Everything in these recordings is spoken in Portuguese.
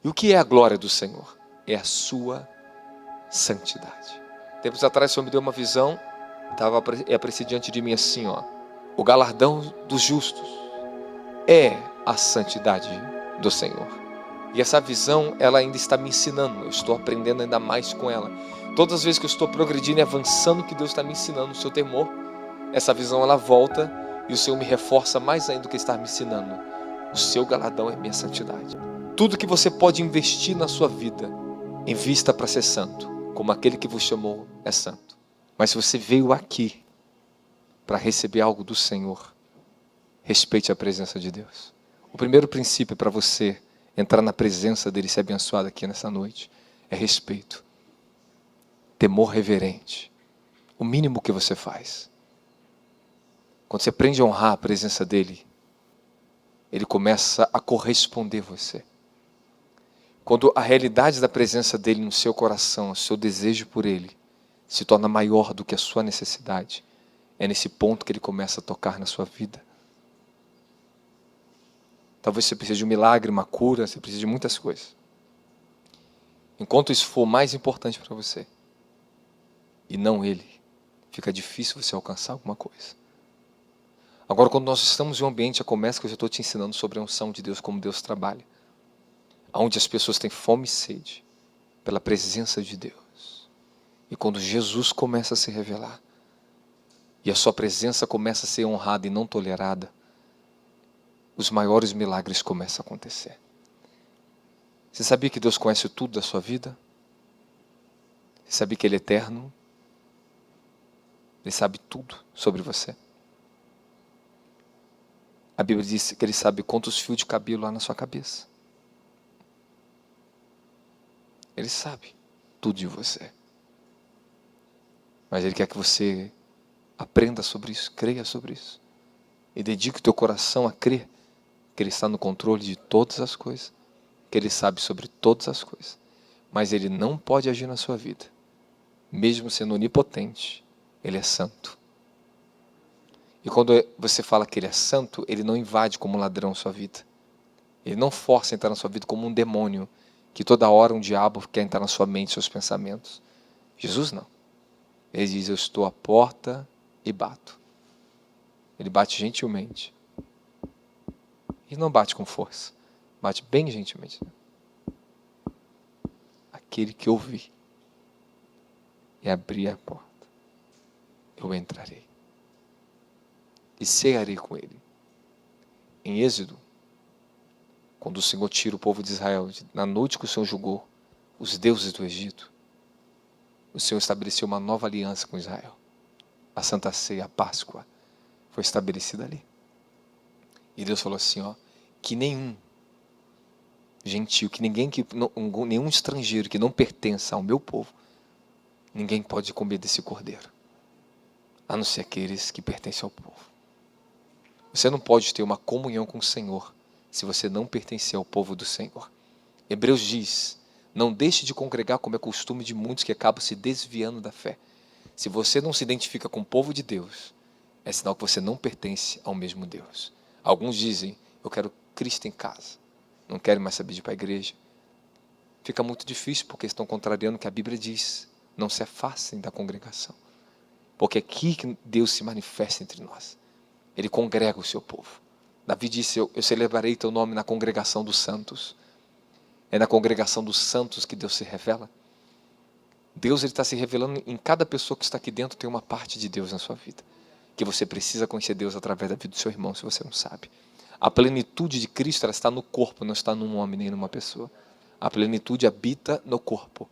E o que é a glória do Senhor? É a sua santidade. Tempos atrás o Senhor me deu uma visão, aparecia diante de mim assim, ó: o galardão dos justos é a santidade do Senhor. E essa visão, ela ainda está me ensinando, eu estou aprendendo ainda mais com ela. Todas as vezes que eu estou progredindo e avançando, que Deus está me ensinando o seu temor, essa visão ela volta e o Senhor me reforça mais ainda do que está me ensinando. O seu galardão é minha santidade. Tudo que você pode investir na sua vida, invista para ser santo, como aquele que vos chamou é santo. Mas se você veio aqui para receber algo do Senhor, respeite a presença de Deus. O primeiro princípio para você entrar na presença dele e ser abençoado aqui nessa noite é respeito, temor reverente, o mínimo que você faz. Quando você aprende a honrar a presença dele, ele começa a corresponder a você. Quando a realidade da presença dele no seu coração, o seu desejo por ele, se torna maior do que a sua necessidade, é nesse ponto que ele começa a tocar na sua vida. Talvez você precise de um milagre, uma cura, você precise de muitas coisas. Enquanto isso for mais importante para você, e não ele, fica difícil você alcançar alguma coisa. Agora, quando nós estamos em um ambiente, já começa que eu já estou te ensinando sobre a unção de Deus, como Deus trabalha. Onde as pessoas têm fome e sede pela presença de Deus. E quando Jesus começa a se revelar, e a sua presença começa a ser honrada e não tolerada, os maiores milagres começam a acontecer. Você sabia que Deus conhece tudo da sua vida? Você sabia que Ele é eterno? Ele sabe tudo sobre você. A Bíblia diz que Ele sabe quantos fios de cabelo há na sua cabeça. Ele sabe tudo de você. Mas Ele quer que você aprenda sobre isso, creia sobre isso. E dedique o teu coração a crer que Ele está no controle de todas as coisas, que Ele sabe sobre todas as coisas. Mas Ele não pode agir na sua vida. Mesmo sendo onipotente, Ele é santo. E quando você fala que Ele é santo, Ele não invade como um ladrão a sua vida. Ele não força a entrar na sua vida como um demônio, que toda hora um diabo quer entrar na sua mente, seus pensamentos. Jesus não. Ele diz: eu estou à porta e bato. Ele bate gentilmente. E não bate com força. Bate bem gentilmente. Aquele que ouvir e abrir a porta, eu entrarei. E cearei com ele. Em Êxodo, quando o Senhor tira o povo de Israel, na noite que o Senhor julgou os deuses do Egito, o Senhor estabeleceu uma nova aliança com Israel. A Santa Ceia, a Páscoa, foi estabelecida ali. E Deus falou assim, ó, que nenhum gentil, que nenhum estrangeiro que não pertença ao meu povo, ninguém pode comer desse cordeiro, a não ser aqueles que pertencem ao povo. Você não pode ter uma comunhão com o Senhor se você não pertencer ao povo do Senhor. Hebreus diz: não deixe de congregar como é costume de muitos que acabam se desviando da fé. Se você não se identifica com o povo de Deus, é sinal que você não pertence ao mesmo Deus. Alguns dizem: eu quero Cristo em casa, não quero mais saber de ir para a igreja. Fica muito difícil porque estão contrariando o que a Bíblia diz. Não se afastem da congregação, porque é aqui que Deus se manifesta entre nós. Ele congrega o seu povo. Davi disse: eu celebrarei teu nome na congregação dos santos. É na congregação dos santos que Deus se revela. Deus está se revelando em cada pessoa que está aqui dentro. Tem uma parte de Deus na sua vida, que você precisa conhecer Deus através da vida do seu irmão, se você não sabe. A plenitude de Cristo, ela está no corpo, não está num homem nem numa pessoa. A plenitude habita no corpo.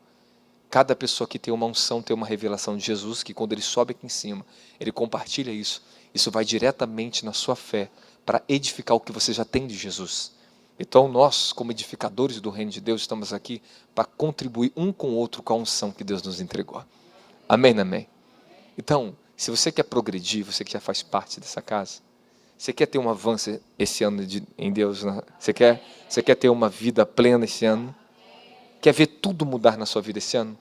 Cada pessoa que tem uma unção, tem uma revelação de Jesus, que quando ele sobe aqui em cima, ele compartilha isso. Isso vai diretamente na sua fé, para edificar o que você já tem de Jesus. Então nós, como edificadores do reino de Deus, estamos aqui para contribuir um com o outro com a unção que Deus nos entregou. Amém, amém? Então, se você quer progredir, você que já faz parte dessa casa, você quer ter um avanço esse ano em Deus, né? Você quer ter uma vida plena esse ano? Quer ver tudo mudar na sua vida esse ano?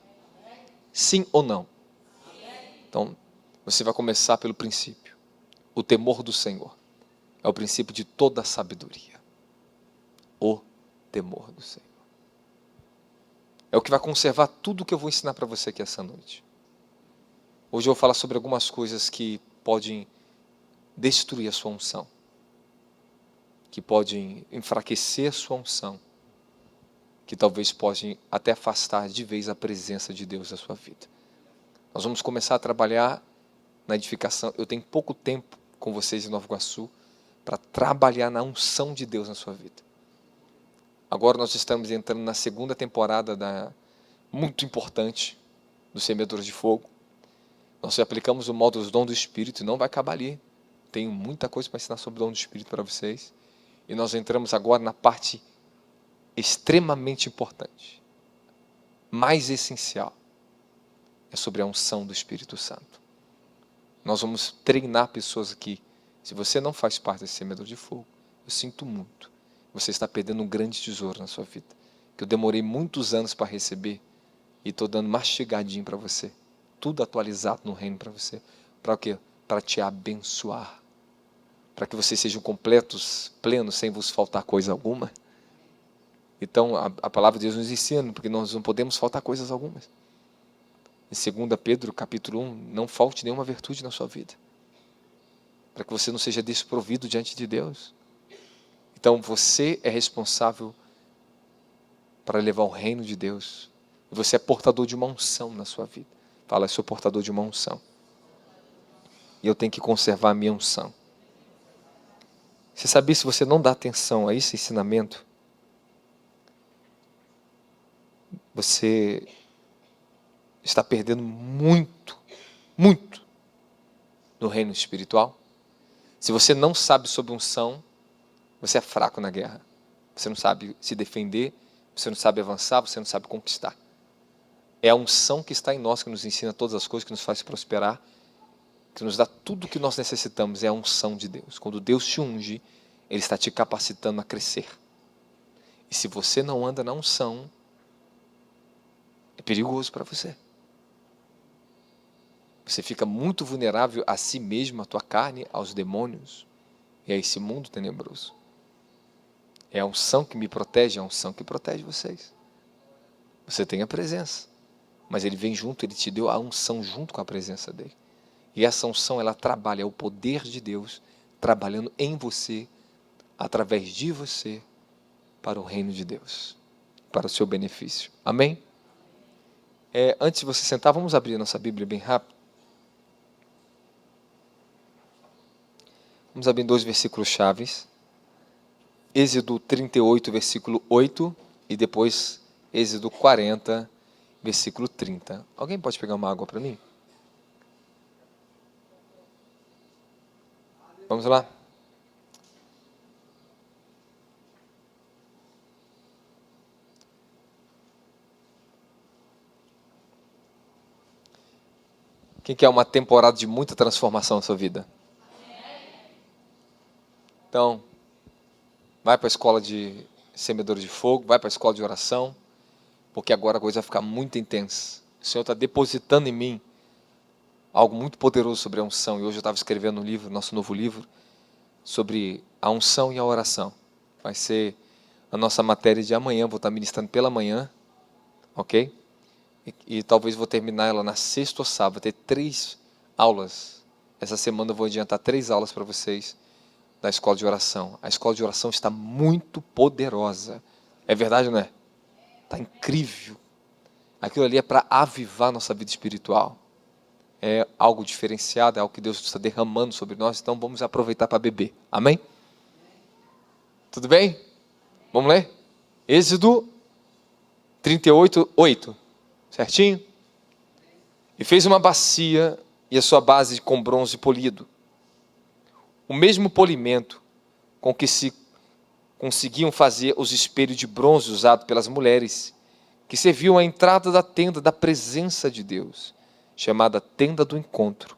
Sim ou não? Então, você vai começar pelo princípio. O temor do Senhor é o princípio de toda a sabedoria. O temor do Senhor. é o que vai conservar tudo o que eu vou ensinar para você aqui essa noite. Hoje eu vou falar sobre algumas coisas que podem destruir a sua unção, que podem enfraquecer a sua unção, que talvez podem até afastar de vez a presença de Deus da sua vida. Nós vamos começar a trabalhar na edificação. Eu tenho pouco tempo com vocês em Nova Iguaçu para trabalhar na unção de Deus na sua vida. Agora nós estamos entrando na segunda temporada muito importante do Semeadores de Fogo. Nós aplicamos o módulo Dom do Espírito e não vai acabar ali. Tenho muita coisa para ensinar sobre o Dom do Espírito para vocês. E nós entramos agora na parte extremamente importante, mais essencial. É sobre a unção do Espírito Santo. Nós vamos treinar pessoas aqui. Se você não faz parte desse Semeador de Fogo, eu sinto muito. Você está perdendo um grande tesouro na sua vida, que eu demorei muitos anos para receber e estou dando mastigadinho para você. Tudo atualizado no reino para você. Para o quê? Para te abençoar. Para que vocês sejam completos, plenos, sem vos faltar coisa alguma. Então, a palavra de Deus nos ensina, porque nós não podemos faltar coisas algumas. Em 2 Pedro, capítulo 1, não falte nenhuma virtude na sua vida. Para que você não seja desprovido diante de Deus. Então, você é responsável para levar o reino de Deus. E você é portador de uma unção na sua vida. Fala, eu sou portador de uma unção. E eu tenho que conservar a minha unção. Você sabia, se você não dá atenção a esse ensinamento, você está perdendo muito, muito no reino espiritual. Se você não sabe sobre unção, você é fraco na guerra. Você não sabe se defender, você não sabe avançar, você não sabe conquistar. É a unção que está em nós que nos ensina todas as coisas, que nos faz prosperar, que nos dá tudo o que nós necessitamos. É a unção de Deus. Quando Deus te unge, Ele está te capacitando a crescer. E se você não anda na unção, é perigoso para você. Você fica muito vulnerável a si mesmo, à tua carne, aos demônios e a esse mundo tenebroso. É a unção que me protege, é a unção que protege vocês. Você tem a presença, mas Ele vem junto, Ele te deu a unção junto com a presença dEle. E essa unção, ela trabalha, é o poder de Deus trabalhando em você, através de você, para o reino de Deus, para o seu benefício. Amém? Antes de você sentar, vamos abrir a nossa Bíblia bem rápido. Vamos abrir 2 versículos chaves. Êxodo 38, versículo 8, e depois Êxodo 40, versículo 30. Alguém pode pegar uma água para mim? Vamos lá? Quem quer uma temporada de muita transformação na sua vida? Então, vai para a escola de Semeadores de Fogo, vai para a escola de oração, porque agora a coisa vai ficar muito intensa. O Senhor está depositando em mim algo muito poderoso sobre a unção. E hoje eu estava escrevendo um livro, nosso novo livro, sobre a unção e a oração. Vai ser a nossa matéria de amanhã, vou estar ministrando pela manhã, ok? E talvez vou terminar ela na sexta ou sábado, vou ter 3 aulas. Essa semana eu vou adiantar 3 aulas para vocês da escola de oração. A escola de oração está muito poderosa. É verdade, não é? Está incrível. Aquilo ali é para avivar nossa vida espiritual. É algo diferenciado, é algo que Deus está derramando sobre nós, então vamos aproveitar para beber. Amém? Tudo bem? Vamos ler? Êxodo 38, 8. Certinho? E fez uma bacia e a sua base com bronze polido. O mesmo polimento com que se conseguiam fazer os espelhos de bronze usados pelas mulheres, que serviam à entrada da tenda da presença de Deus, chamada tenda do encontro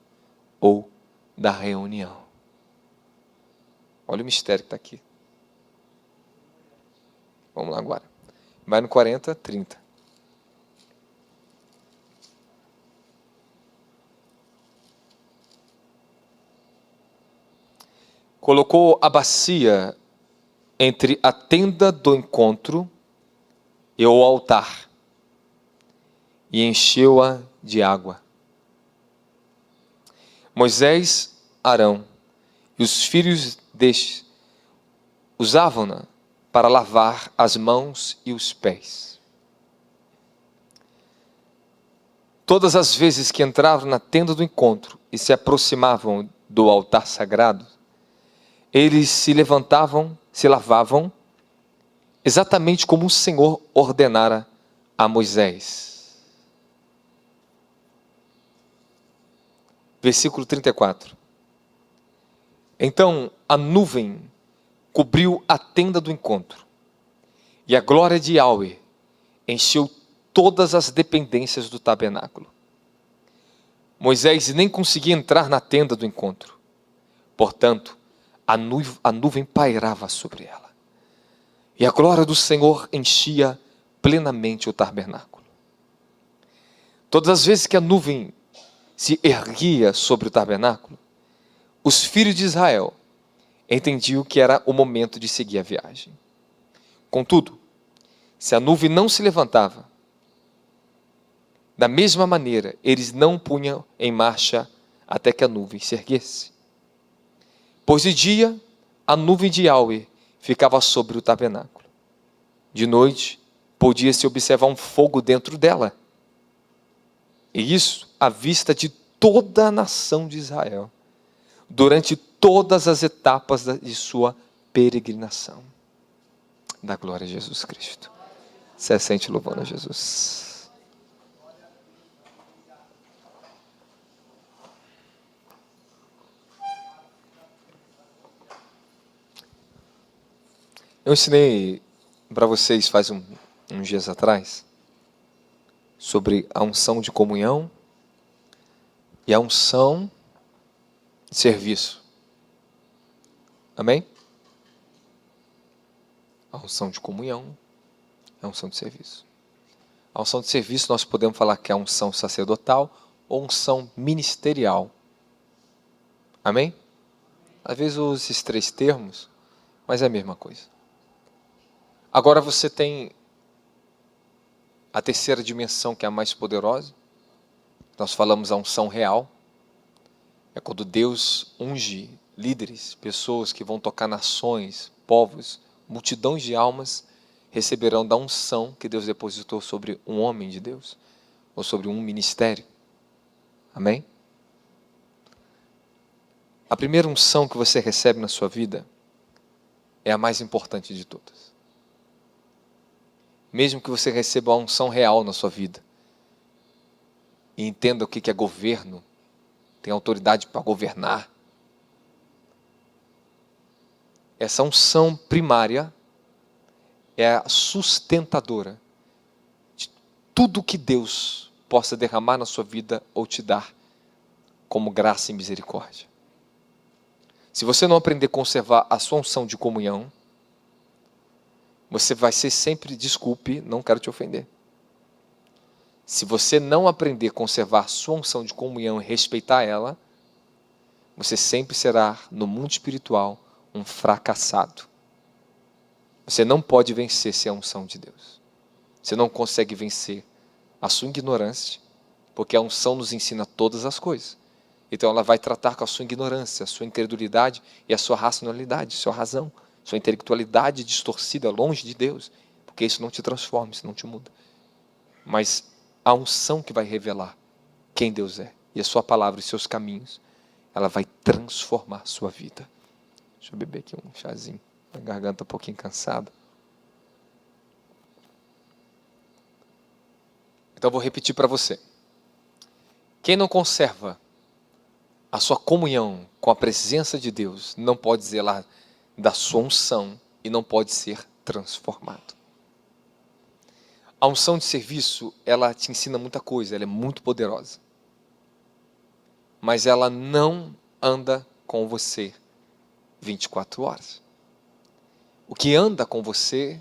ou da reunião. Olha o mistério que está aqui. Vamos lá agora. Vai no 40, 30. Colocou a bacia entre a tenda do encontro e o altar, e encheu-a de água. Moisés, Arão e os filhos destes usavam-na para lavar as mãos e os pés. Todas as vezes que entravam na tenda do encontro e se aproximavam do altar sagrado, eles se levantavam, se lavavam, exatamente como o Senhor ordenara a Moisés. Versículo 34. Então a nuvem cobriu a tenda do encontro, e a glória de Yahweh encheu todas as dependências do tabernáculo. Moisés nem conseguia entrar na tenda do encontro, portanto, a nuvem pairava sobre ela, e a glória do Senhor enchia plenamente o tabernáculo. Todas as vezes que a nuvem se erguia sobre o tabernáculo, os filhos de Israel entendiam que era o momento de seguir a viagem. Contudo, se a nuvem não se levantava, da mesma maneira, eles não punham em marcha até que a nuvem se erguesse. Pois de dia, a nuvem de Yahweh ficava sobre o tabernáculo. De noite, podia-se observar um fogo dentro dela. E isso à vista de toda a nação de Israel, durante todas as etapas de sua peregrinação. Da glória a Jesus Cristo. Se sente louvando a Jesus. Eu ensinei para vocês faz uns dias atrás sobre a unção de comunhão e a unção de serviço. Amém? A unção de comunhão é a unção de serviço. A unção de serviço nós podemos falar que é a unção sacerdotal ou unção ministerial. Amém? Às vezes eu uso esses três termos, mas é a mesma coisa. Agora você tem a terceira dimensão, que é a mais poderosa. Nós falamos a unção real. É quando Deus unge líderes, pessoas que vão tocar nações, povos, multidões de almas, receberão da unção que Deus depositou sobre um homem de Deus, ou sobre um ministério. Amém? A primeira unção que você recebe na sua vida é a mais importante de todas. Mesmo que você receba a unção real na sua vida e entenda o que é governo, tem autoridade para governar, essa unção primária é a sustentadora de tudo que Deus possa derramar na sua vida ou te dar como graça e misericórdia. Se você não aprender a conservar a sua unção de comunhão, você vai ser sempre, desculpe, não quero te ofender. Se você não aprender a conservar a sua unção de comunhão e respeitar ela, você sempre será, no mundo espiritual, um fracassado. Você não pode vencer sem a unção de Deus. Você não consegue vencer a sua ignorância, porque a unção nos ensina todas as coisas. Então ela vai tratar com a sua ignorância, a sua incredulidade e a sua racionalidade, a sua razão. Sua intelectualidade distorcida, longe de Deus, porque isso não te transforma, isso não te muda. Mas a unção que vai revelar quem Deus é, e a sua palavra e seus caminhos, ela vai transformar a sua vida. Deixa eu beber aqui um chazinho, a garganta um pouquinho cansada. Então eu vou repetir para você. Quem não conserva a sua comunhão com a presença de Deus, não pode zelar da sua unção e não pode ser transformado. A unção de serviço, ela te ensina muita coisa, ela é muito poderosa. Mas ela não anda com você 24 horas. O que anda com você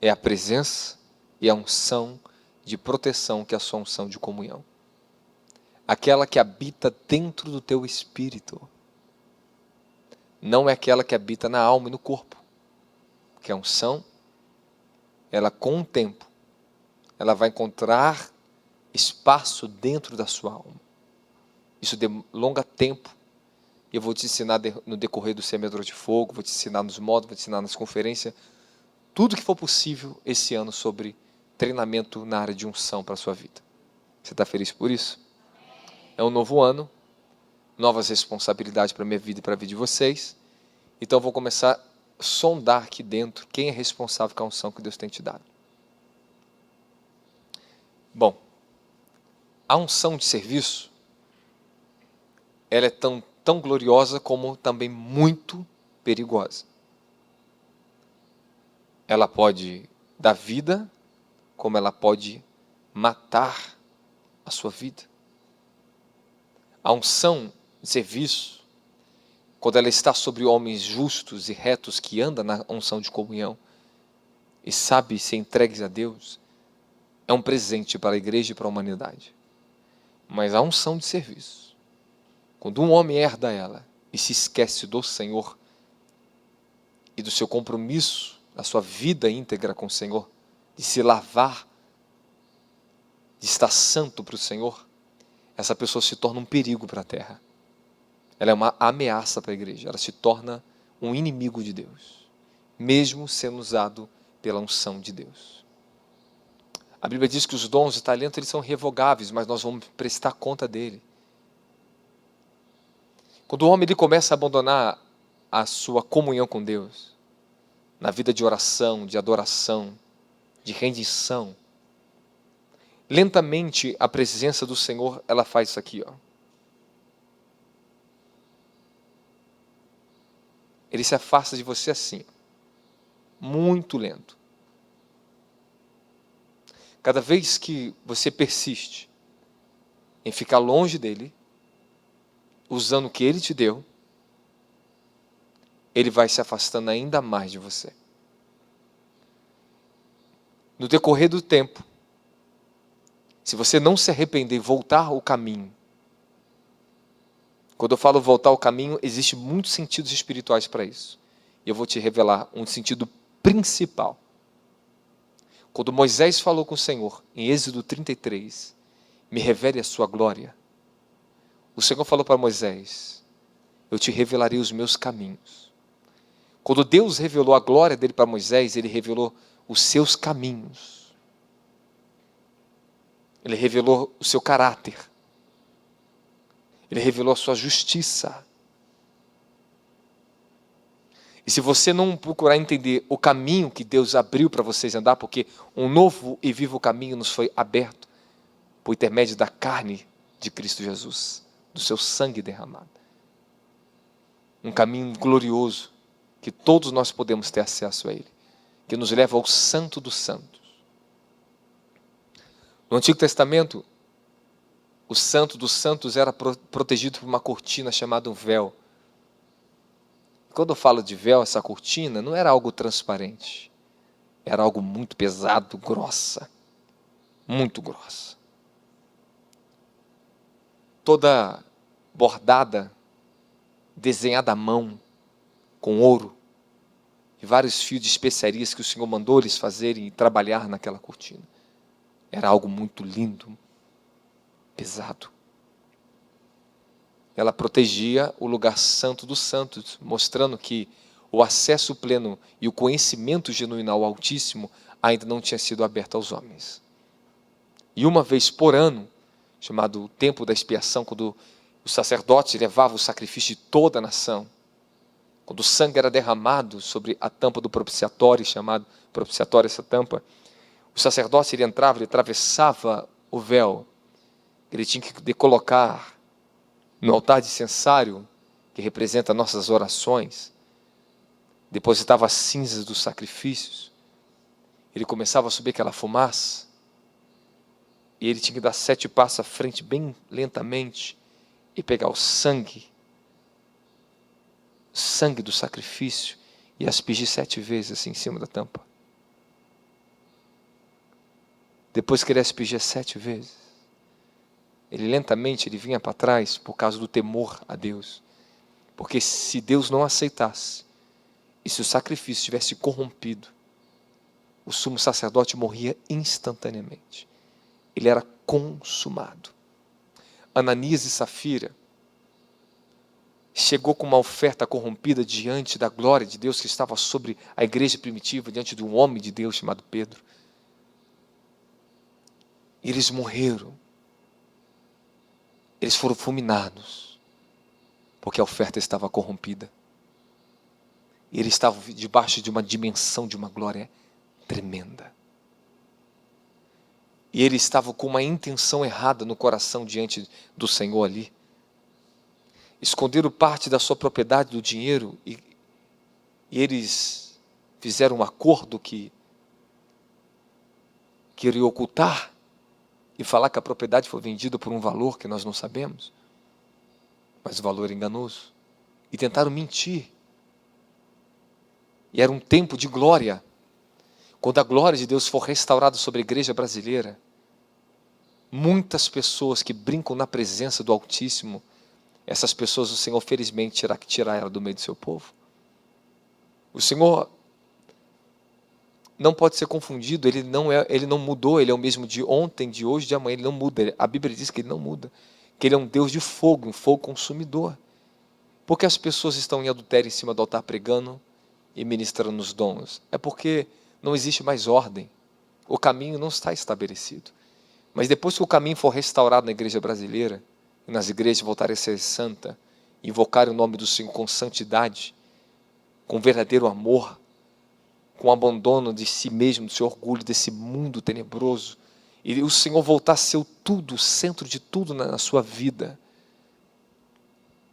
é a presença e a unção de proteção, que é a sua unção de comunhão. Aquela que habita dentro do teu espírito. Não é aquela que habita na alma e no corpo. Porque a unção, ela com o tempo, ela vai encontrar espaço dentro da sua alma. Isso demora tempo. E eu vou te ensinar no decorrer do Semeador de Fogo, vou te ensinar nos módulos, vou te ensinar nas conferências, tudo que for possível esse ano sobre treinamento na área de unção para a sua vida. Você está feliz por isso? É um novo ano, novas responsabilidades para a minha vida e para a vida de vocês. Então eu vou começar a sondar aqui dentro quem é responsável com a unção que Deus tem te dado. Bom, a unção de serviço, ela é tão gloriosa como também muito perigosa. Ela pode dar vida, como ela pode matar a sua vida. A unção de serviço, quando ela está sobre homens justos e retos que andam na unção de comunhão e sabe ser entregues a Deus, é um presente para a igreja e para a humanidade. Mas a unção de serviço, quando um homem herda ela e se esquece do Senhor e do seu compromisso, da sua vida íntegra com o Senhor, de se lavar, de estar santo para o Senhor, essa pessoa se torna um perigo para a terra. Ela é uma ameaça para a igreja, ela se torna um inimigo de Deus, mesmo sendo usado pela unção de Deus. A Bíblia diz que os dons e talentos eles são revogáveis, mas nós vamos prestar conta dele. Quando o homem ele começa a abandonar a sua comunhão com Deus, na vida de oração, de adoração, de rendição, lentamente a presença do Senhor, ela faz isso aqui, ó. Ele se afasta de você assim, muito lento. Cada vez que você persiste em ficar longe dele, usando o que ele te deu, ele vai se afastando ainda mais de você. No decorrer do tempo, se você não se arrepender e voltar ao caminho, quando eu falo voltar ao caminho, existem muitos sentidos espirituais para isso. E eu vou te revelar um sentido principal. Quando Moisés falou com o Senhor, em Êxodo 33, me revele a sua glória. O Senhor falou para Moisés, eu te revelarei os meus caminhos. Quando Deus revelou a glória dele para Moisés, ele revelou os seus caminhos. Ele revelou o seu caráter. Ele revelou a sua justiça. E se você não procurar entender o caminho que Deus abriu para vocês andar, porque um novo e vivo caminho nos foi aberto por intermédio da carne de Cristo Jesus, do seu sangue derramado. Um caminho glorioso, que todos nós podemos ter acesso a ele, que nos leva ao Santo dos Santos. No Antigo Testamento, o Santo dos Santos era protegido por uma cortina chamada um véu. Quando eu falo de véu, essa cortina não era algo transparente. Era algo muito pesado, grossa. Muito grossa. Toda bordada, desenhada à mão, com ouro, e vários fios de especiarias que o Senhor mandou eles fazerem e trabalhar naquela cortina. Era algo muito lindo, pesado. Ela protegia o lugar santo dos santos, mostrando que o acesso pleno e o conhecimento genuíno ao Altíssimo ainda não tinha sido aberto aos homens. E uma vez por ano, chamado o Tempo da Expiação, quando os sacerdotes levavam o sacrifício de toda a nação, quando o sangue era derramado sobre a tampa do propiciatório, chamado propiciatório essa tampa, o sacerdote ele entrava, ele atravessava o véu, ele tinha que colocar no altar de incensário, que representa nossas orações, depositava as cinzas dos sacrifícios, ele começava a subir aquela fumaça, e ele tinha que dar 7 passos à frente, bem lentamente, e pegar o sangue do sacrifício, e aspergir 7 vezes assim em cima da tampa. Depois que ele aspergia 7 vezes, ele lentamente vinha para trás por causa do temor a Deus. Porque se Deus não aceitasse, e se o sacrifício tivesse corrompido, o sumo sacerdote morria instantaneamente. ele era consumado. Ananias e Safira chegou com uma oferta corrompida diante da glória de Deus que estava sobre a igreja primitiva, diante de um homem de Deus chamado Pedro. E eles morreram. Eles foram fulminados, porque a oferta estava corrompida. E eles estavam debaixo de uma dimensão de uma glória tremenda. E eles estavam com uma intenção errada no coração diante do Senhor ali. Esconderam parte da sua propriedade, do dinheiro, e eles fizeram um acordo que queriam ocultar e falar que a propriedade foi vendida por um valor que nós não sabemos, mas o valor enganoso. E tentaram mentir. E era um tempo de glória. Quando a glória de Deus for restaurada sobre a igreja brasileira, muitas pessoas que brincam na presença do Altíssimo, essas pessoas o Senhor felizmente terá que tirar ela do meio do seu povo. O Senhor não pode ser confundido, ele não mudou, ele é o mesmo de ontem, de hoje, de amanhã, ele não muda. A Bíblia diz que ele não muda, que ele é um Deus de fogo, um fogo consumidor. Porque as pessoas estão em adultério em cima do altar pregando e ministrando os dons? É porque não existe mais ordem, o caminho não está estabelecido. Mas depois que o caminho for restaurado na igreja brasileira, e nas igrejas voltarem a ser santa, invocarem o nome do Senhor com santidade, com verdadeiro amor, com abandono de si mesmo, do seu orgulho, desse mundo tenebroso, e o Senhor voltar a ser o tudo, o centro de tudo na sua vida,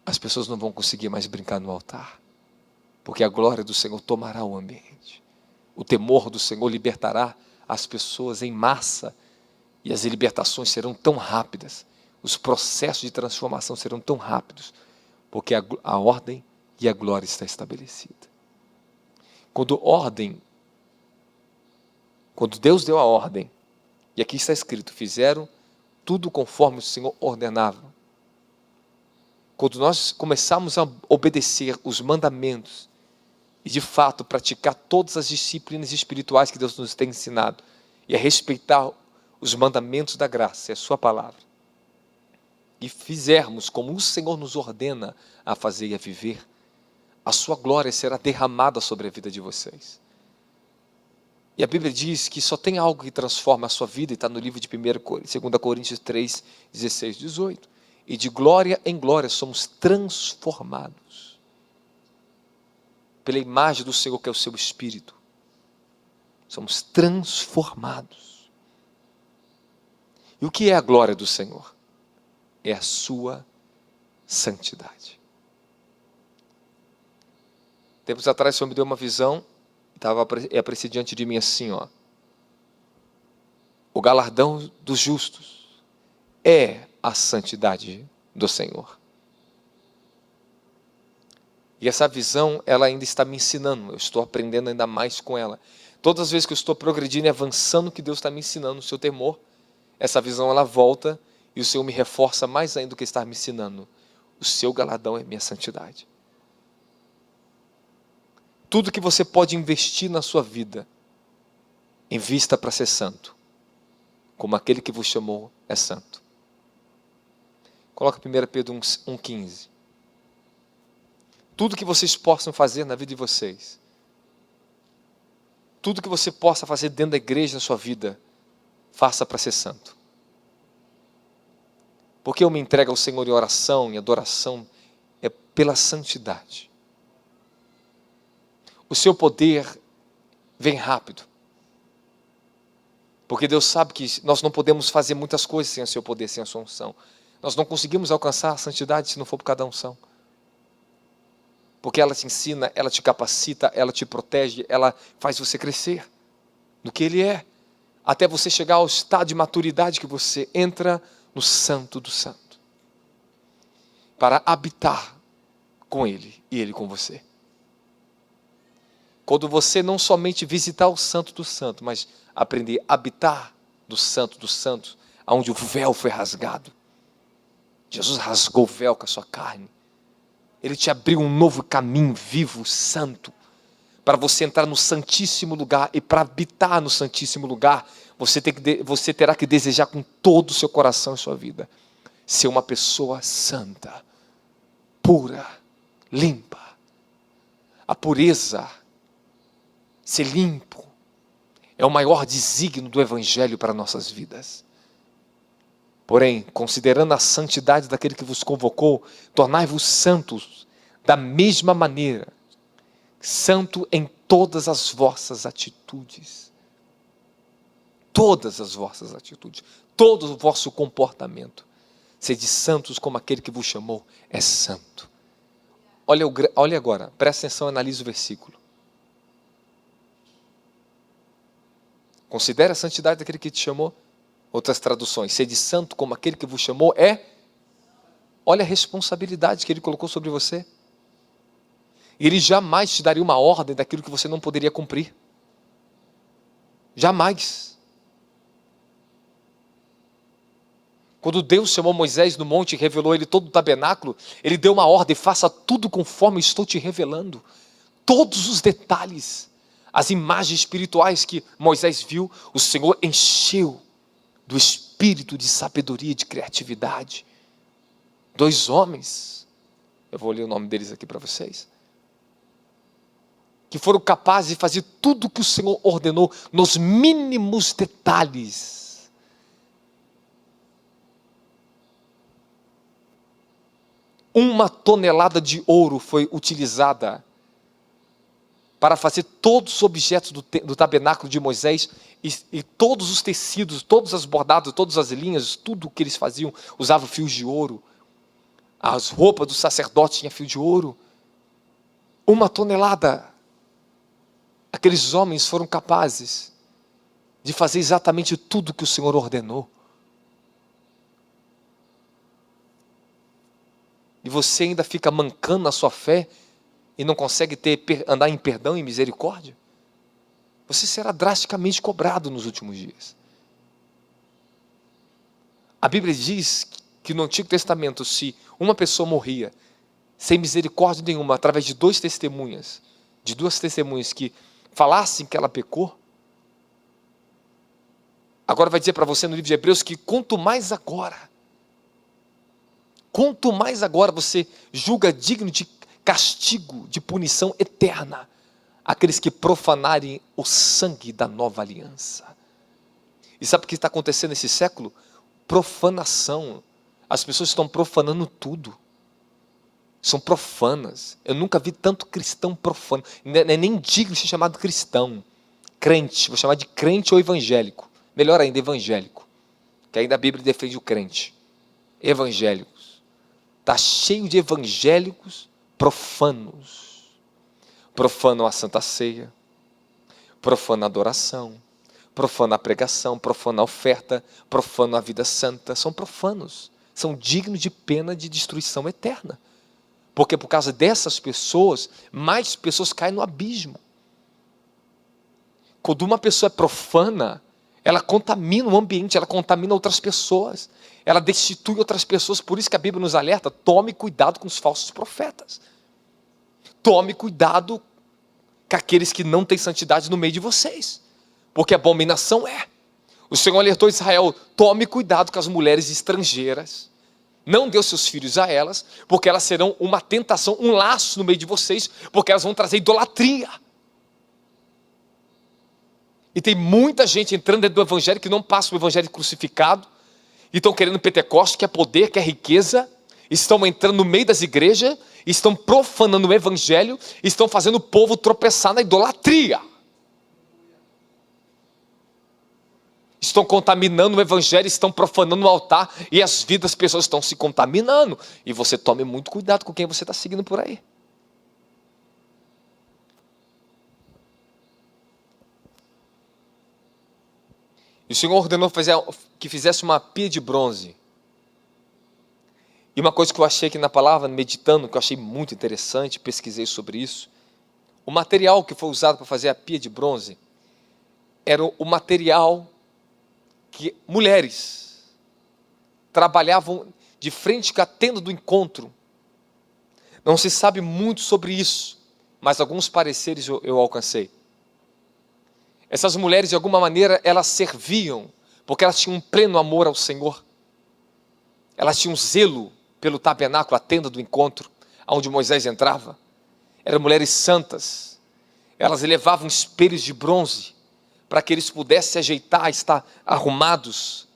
as pessoas não vão conseguir mais brincar no altar, porque a glória do Senhor tomará o ambiente. O temor do Senhor libertará as pessoas em massa, e as libertações serão tão rápidas, os processos de transformação serão tão rápidos, porque a ordem e a glória está estabelecida. Quando Deus deu a ordem, e aqui está escrito, fizeram tudo conforme o Senhor ordenava. Quando nós começarmos a obedecer os mandamentos, e de fato praticar todas as disciplinas espirituais que Deus nos tem ensinado, e a respeitar os mandamentos da graça, é a sua palavra, e fizermos como o Senhor nos ordena a fazer e a viver, a sua glória será derramada sobre a vida de vocês. E a Bíblia diz que só tem algo que transforma a sua vida, e está no livro de 2 Coríntios 3, 16, 18. E de glória em glória somos transformados pela imagem do Senhor, que é o seu Espírito. Somos transformados. E o que é a glória do Senhor? É a sua santidade. Tempos atrás o Senhor me deu uma visão, aparecia diante de mim assim, ó. O galardão dos justos é a santidade do Senhor. E essa visão, ela ainda está me ensinando, eu estou aprendendo ainda mais com ela. Todas as vezes que eu estou progredindo e avançando, que Deus está me ensinando o seu temor, essa visão ela volta e o Senhor me reforça mais ainda do que está me ensinando. O seu galardão é minha santidade. Tudo que você pode investir na sua vida, invista para ser santo, como aquele que vos chamou é santo. Coloca 1 Pedro 1,15. Tudo que vocês possam fazer na vida de vocês, tudo que você possa fazer dentro da igreja na sua vida, faça para ser santo. Porque eu me entrego ao Senhor em oração, em adoração, é pela santidade. O seu poder vem rápido. Porque Deus sabe que nós não podemos fazer muitas coisas sem o seu poder, sem a sua unção. Nós não conseguimos alcançar a santidade se não for por cada unção. Porque ela te ensina, ela te capacita, ela te protege, ela faz você crescer no que Ele é. Até você chegar ao estado de maturidade que você entra no Santo do Santo. Para habitar com Ele e Ele com você. Quando você não somente visitar o Santo do Santo, mas aprender a habitar do Santo dos Santos, onde o véu foi rasgado. Jesus rasgou o véu com a sua carne. Ele te abriu um novo caminho vivo, santo, para você entrar no Santíssimo Lugar e para habitar no Santíssimo Lugar, você terá que desejar com todo o seu coração e sua vida ser uma pessoa santa, pura, limpa. A pureza, ser limpo, é o maior desígnio do Evangelho para nossas vidas. Porém, considerando a santidade daquele que vos convocou, tornai-vos santos da mesma maneira, santo em todas as vossas atitudes. Todas as vossas atitudes, todo o vosso comportamento. Sede santos como aquele que vos chamou é santo. Olha agora, presta atenção, analise o versículo. Considere a santidade daquele que te chamou. Outras traduções, sede santo como aquele que vos chamou é. Olha a responsabilidade que ele colocou sobre você. Ele jamais te daria uma ordem daquilo que você não poderia cumprir. Jamais. Quando Deus chamou Moisés no monte e revelou ele todo o tabernáculo, ele deu uma ordem: faça tudo conforme estou te revelando. Todos os detalhes, as imagens espirituais que Moisés viu, o Senhor encheu do espírito de sabedoria e de criatividade. 2 homens, eu vou ler o nome deles aqui para vocês, que foram capazes de fazer tudo o que o Senhor ordenou, nos mínimos detalhes. Uma tonelada de ouro foi utilizada para fazer todos os objetos do tabernáculo de Moisés, e todos os tecidos, todos os bordados, todas as linhas, tudo o que eles faziam, usava fios de ouro. As roupas dos sacerdotes tinham fio de ouro. 1 tonelada. Aqueles homens foram capazes de fazer exatamente tudo que o Senhor ordenou. E você ainda fica mancando na sua fé e não consegue andar em perdão e misericórdia? Você será drasticamente cobrado nos últimos dias. A Bíblia diz que no Antigo Testamento, se uma pessoa morria sem misericórdia nenhuma, através de 2 testemunhas, de 2 testemunhas que falassem que ela pecou, agora vai dizer para você no livro de Hebreus que quanto mais agora você julga digno de castigo, de punição eterna, aqueles que profanarem o sangue da nova aliança. E sabe o que está acontecendo nesse século? Profanação. As pessoas estão profanando tudo. São profanas. Eu nunca vi tanto cristão profano. Não é nem digno de ser chamado cristão. Crente, vou chamar de crente ou evangélico. Melhor ainda, evangélico. Que ainda a Bíblia defende o crente. Evangélicos. Está cheio de evangélicos profanos. Profanam a Santa Ceia. Profanam a adoração. Profanam a pregação. Profanam a oferta. Profanam a vida santa. São profanos. São dignos de pena de destruição eterna. Porque por causa dessas pessoas, mais pessoas caem no abismo. Quando uma pessoa é profana, ela contamina o ambiente, ela contamina outras pessoas, ela destitui outras pessoas. Por isso que a Bíblia nos alerta: tome cuidado com os falsos profetas. Tome cuidado com aqueles que não têm santidade no meio de vocês, porque abominação é. O Senhor alertou Israel: tome cuidado com as mulheres estrangeiras. Não dê os seus filhos a elas, porque elas serão uma tentação, um laço no meio de vocês, porque elas vão trazer idolatria. E tem muita gente entrando dentro do evangelho que não passa o evangelho crucificado, e estão querendo Pentecoste, quer poder, quer riqueza, estão entrando no meio das igrejas, estão profanando o evangelho, estão fazendo o povo tropeçar na idolatria. Estão contaminando o evangelho, estão profanando o altar, e as vidas das pessoas estão se contaminando. E você tome muito cuidado com quem você está seguindo por aí. E o Senhor ordenou que fizesse uma pia de bronze. E uma coisa que eu achei aqui na palavra, meditando, que eu achei muito interessante, pesquisei sobre isso. O material que foi usado para fazer a pia de bronze era o material que mulheres trabalhavam de frente com a tenda do encontro. Não se sabe muito sobre isso, mas alguns pareceres eu alcancei. Essas mulheres, de alguma maneira, elas serviam, porque elas tinham um pleno amor ao Senhor. Elas tinham zelo pelo tabernáculo, a tenda do encontro, onde Moisés entrava. Eram mulheres santas. Elas levavam espelhos de bronze, para que eles pudessem se ajeitar, estar arrumados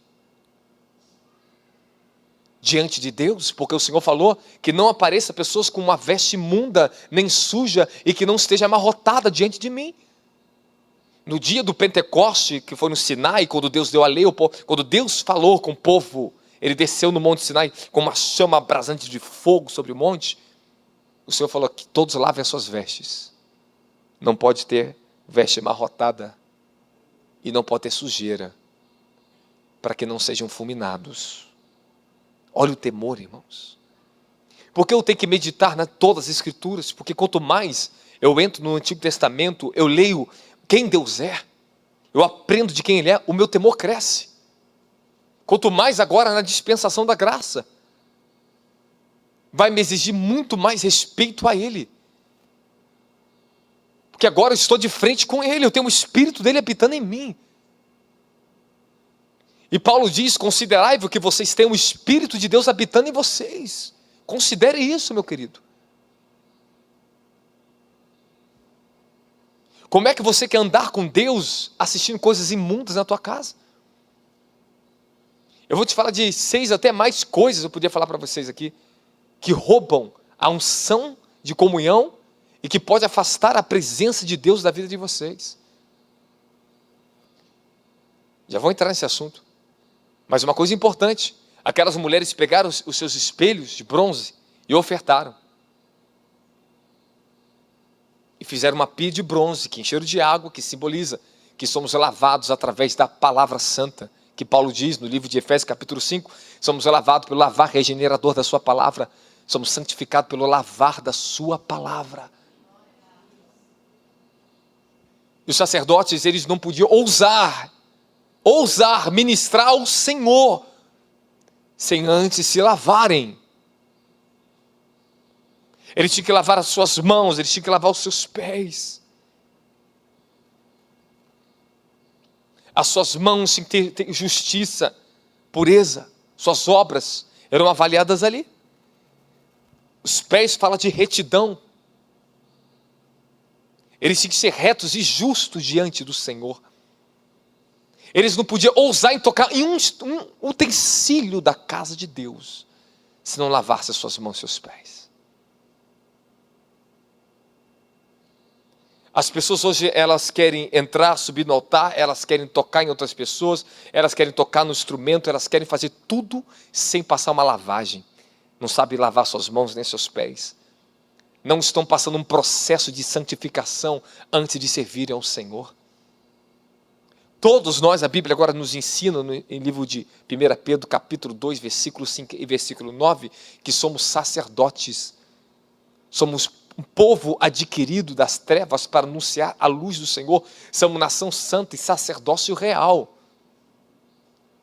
diante de Deus, porque o Senhor falou que não apareça pessoas com uma veste imunda, nem suja, e que não esteja amarrotada diante de mim. No dia do Pentecoste, que foi no Sinai, quando Deus deu a lei, quando Deus falou com o povo, ele desceu no Monte Sinai com uma chama abrasante de fogo sobre o monte. O Senhor falou que todos lavem as suas vestes. Não pode ter veste amarrotada e não pode ter sujeira, para que não sejam fulminados. Olha o temor, irmãos. Porque eu tenho que meditar em todas as Escrituras, porque quanto mais eu entro no Antigo Testamento, eu leio quem Deus é, eu aprendo de quem Ele é, o meu temor cresce. Quanto mais agora na dispensação da graça, vai me exigir muito mais respeito a Ele. Porque agora eu estou de frente com Ele, eu tenho o Espírito dEle habitando em mim. E Paulo diz, considerai-vos que vocês têm o Espírito de Deus habitando em vocês. Considere isso, meu querido. Como é que você quer andar com Deus assistindo coisas imundas na tua casa? Eu vou te falar de 6 até mais coisas, eu podia falar para vocês aqui, que roubam a unção de comunhão e que pode afastar a presença de Deus da vida de vocês. Já vou entrar nesse assunto. Mas uma coisa importante, aquelas mulheres pegaram os seus espelhos de bronze e ofertaram. E fizeram uma pia de bronze, que encheram de água, que simboliza que somos lavados através da palavra santa, que Paulo diz no livro de Efésios capítulo 5, somos lavados pelo lavar regenerador da sua palavra, somos santificados pelo lavar da sua palavra. E os sacerdotes, eles não podiam ousar ministrar ao Senhor, sem antes se lavarem. Eles tinham que lavar as suas mãos, eles tinham que lavar os seus pés. As suas mãos tinham que ter justiça, pureza, suas obras eram avaliadas ali. Os pés falam de retidão. Eles tinham que ser retos e justos diante do Senhor. Eles não podiam ousar em tocar em um utensílio da casa de Deus, se não lavasse as suas mãos e seus pés. As pessoas hoje, elas querem entrar, subir no altar, elas querem tocar em outras pessoas, elas querem tocar no instrumento, elas querem fazer tudo sem passar uma lavagem. Não sabem lavar suas mãos nem seus pés. Não estão passando um processo de santificação antes de servirem ao Senhor. Todos nós, a Bíblia agora nos ensina, em livro de 1 Pedro, capítulo 2, versículo 5 e versículo 9, que somos sacerdotes, somos um povo adquirido das trevas para anunciar a luz do Senhor, somos nação santa e sacerdócio real.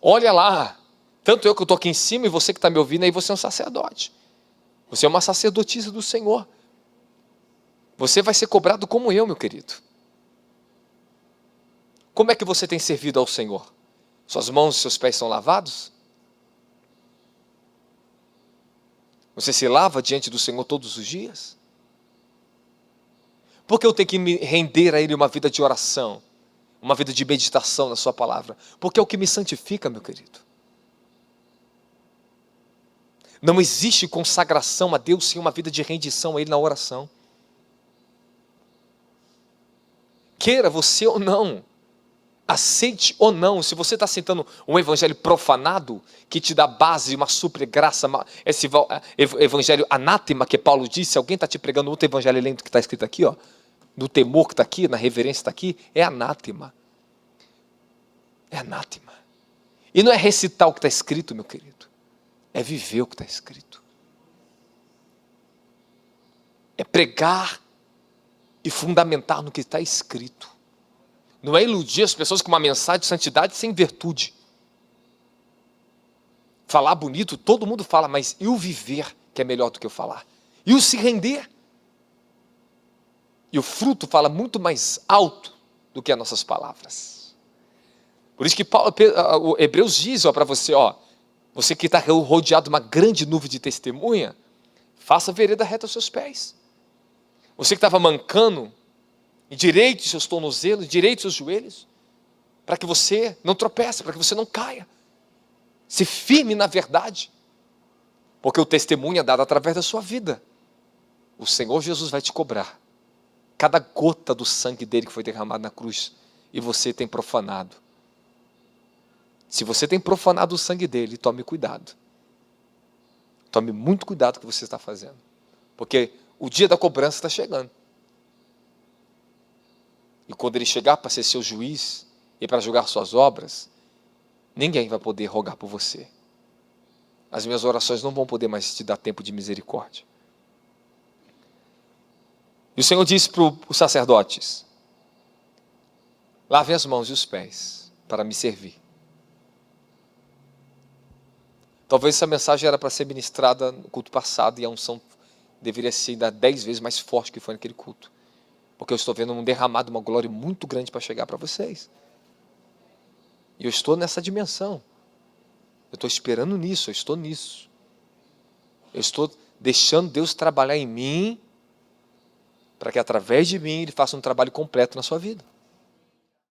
Olha lá, tanto eu que estou aqui em cima e você que está me ouvindo aí, você é um sacerdote, você é uma sacerdotisa do Senhor, você vai ser cobrado como eu, meu querido. Como é que você tem servido ao Senhor? Suas mãos e seus pés são lavados? Você se lava diante do Senhor todos os dias? Por que eu tenho que me render a Ele uma vida de oração, uma vida de meditação na sua palavra? Porque é o que me santifica, meu querido. Não existe consagração a Deus sem uma vida de rendição a Ele na oração. Queira você ou não, aceite ou não, se você está aceitando um evangelho profanado, que te dá base, uma super graça, esse evangelho anátema que Paulo disse, alguém está te pregando outro evangelho além do que está escrito aqui, ó, no temor que está aqui, na reverência que está aqui, é anátema. É anátema. E não é recitar o que está escrito, meu querido, é viver o que está escrito. É pregar e fundamentar no que está escrito. Não é iludir as pessoas com uma mensagem de santidade sem virtude. Falar bonito, todo mundo fala, mas e o viver, que é melhor do que o falar? E o se render? E o fruto fala muito mais alto do que as nossas palavras. Por isso que o Hebreus diz para você, você que está rodeado de uma grande nuvem de testemunha, faça a vereda reta aos seus pés. Você que estava mancando, endireite seus tornozelos, endireite seus joelhos, para que você não tropece, para que você não caia. Se firme na verdade, porque o testemunho é dado através da sua vida. O Senhor Jesus vai te cobrar cada gota do sangue dele que foi derramado na cruz, e você tem profanado. Se você tem profanado o sangue dele, tome cuidado. Tome muito cuidado com o que você está fazendo, porque o dia da cobrança está chegando. E quando ele chegar para ser seu juiz e para julgar suas obras, ninguém vai poder rogar por você. As minhas orações não vão poder mais te dar tempo de misericórdia. E o Senhor disse para os sacerdotes: lavem as mãos e os pés para me servir. Talvez essa mensagem era para ser ministrada no culto passado, e a unção deveria ser ainda 10 vezes mais forte que foi naquele culto, porque eu estou vendo um derramado, uma glória muito grande para chegar para vocês. E eu estou nessa dimensão. Eu estou esperando nisso, eu estou nisso. Eu estou deixando Deus trabalhar em mim, para que através de mim Ele faça um trabalho completo na sua vida.